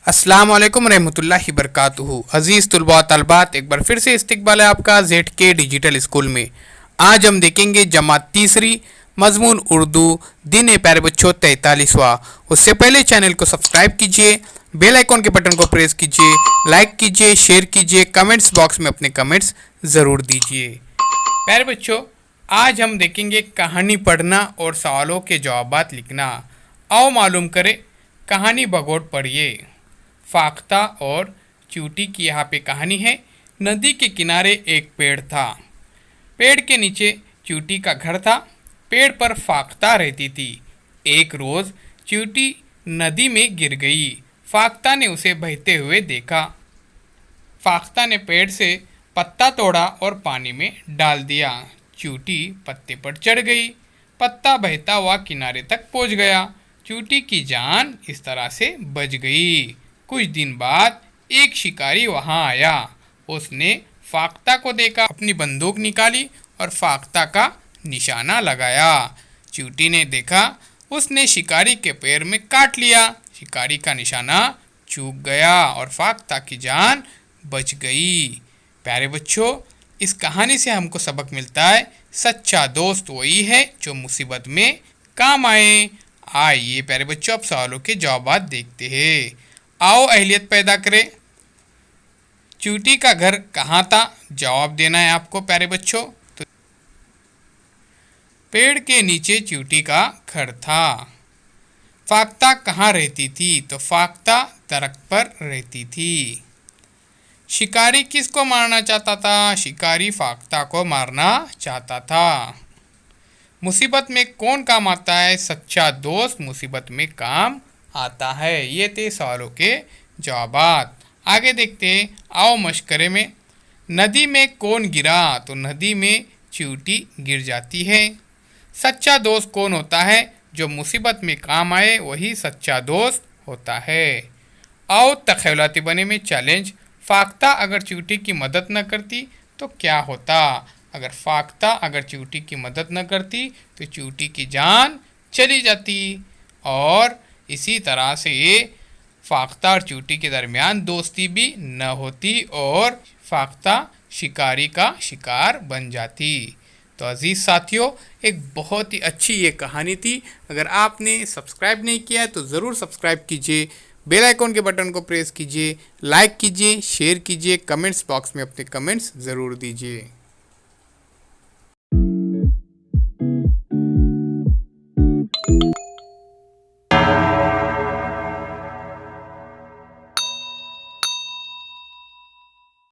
अस्सलाम वालेकुम रहमतुल्लाहि बरकातुहू। अज़ीज़ तुलबा तलबात, एक बार फिर से इस्तकबाल है आपका ZK डिजिटल स्कूल में। आज हम देखेंगे जमात तीसरी, मजमून उर्दू, दिन ए प्यारे बच्चों 43वां। उससे पहले चैनल को सब्सक्राइब कीजिए, बेल आइकॉन के बटन को प्रेस कीजिए, लाइक कीजिए, शेयर कीजिए, कमेंट्स बॉक्स में अपने कमेंट्स ज़रूर दीजिए। प्यारे बच्चों, आज हम देखेंगे कहानी पढ़ना और सवालों के जवाबात लिखना। आओ मालूम करें, कहानी भगोट पढ़िए। फाख्ता और चींटी की यहाँ पे कहानी है। नदी के किनारे एक पेड़ था। पेड़ के नीचे चींटी का घर था। पेड़ पर फाख्ता रहती थी। एक रोज़ चींटी नदी में गिर गई। फाख्ता ने उसे बहते हुए देखा। फाख्ता ने पेड़ से पत्ता तोड़ा और पानी में डाल दिया। चींटी पत्ते पर चढ़ गई। पत्ता बहता हुआ किनारे तक पहुंच गया। चींटी की जान इस तरह से बच गई। कुछ दिन बाद एक शिकारी वहां आया। उसने फाख्ता को देखा, अपनी बंदूक निकाली और फाख्ता का निशाना लगाया। चींटी ने देखा, उसने शिकारी के पैर में काट लिया। शिकारी का निशाना चूक गया और फाख्ता की जान बच गई। प्यारे बच्चों, इस कहानी से हमको सबक मिलता है, सच्चा दोस्त वही है जो मुसीबत में काम आए। आइए प्यारे बच्चों, अब सवालों के जवाब देखते हैं। आओ अहलियत पैदा करें। चींटी का घर कहाँ था? जवाब देना है आपको प्यारे बच्चों। तो पेड़ के नीचे चींटी का घर था। फाख्ता कहाँ रहती थी? तो फाख्ता दरख्त पर रहती थी। शिकारी किसको मारना चाहता था? शिकारी फाख्ता को मारना चाहता था। मुसीबत में कौन काम आता है? सच्चा दोस्त मुसीबत में काम आता है। ये थे सवालों के जवाबात। आगे देखते हैं। आओ मशकरे में। नदी में कौन गिरा? तो नदी में चींटी गिर जाती है। सच्चा दोस्त कौन होता है? जो मुसीबत में काम आए वही सच्चा दोस्त होता है। आओ तख़यलाती बने में चैलेंज। फाख्ता अगर चींटी की मदद न करती तो क्या होता? अगर फाख्ता अगर चींटी की मदद न करती तो चींटी की जान चली जाती। और इसी तरह से फाख्ता और चींटी के दरमियान दोस्ती भी न होती और फाख्ता शिकारी का शिकार बन जाती। तो अजीज़ साथियों, एक बहुत ही अच्छी ये कहानी थी। अगर आपने सब्सक्राइब नहीं किया है तो ज़रूर सब्सक्राइब कीजिए, बेल आइकॉन के बटन को प्रेस कीजिए, लाइक कीजिए, शेयर कीजिए, कमेंट्स बॉक्स में अपने कमेंट्स ज़रूर दीजिए।